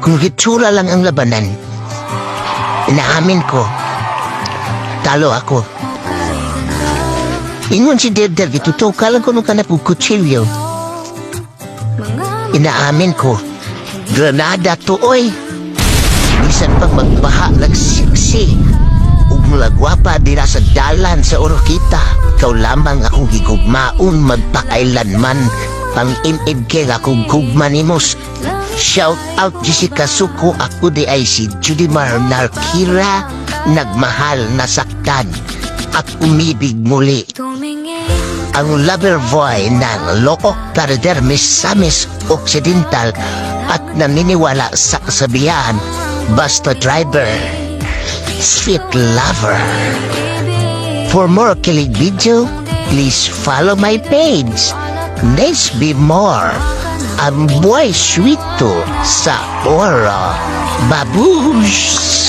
Kung hitsura lang ang labanan, inaamin ko, talo ako. Ingon si Deder, gitutukalan ko nung kanapong kutsilyo. Inaamin ko, granada to, oy. Bisan pag magbaha, nagsiksi. Ug mulagwapa dira sa dalan sa Orokita. Ikaw lamang akong gigugmaon magpakailanman. Pang-imid kay akong gugma ni Mos. Shout out Jessica Suko, ako di ay si Judimar Narkira. Nagmahal na saktan at umibig muli. Ang lover boy ng Look Tarodermis Samis Occidental at naniniwala sa kasabihan, basta driver, sweet lover. For more kilig video, please follow my page. Let's be more. Ang buhay sweeto sa Oro. Babush!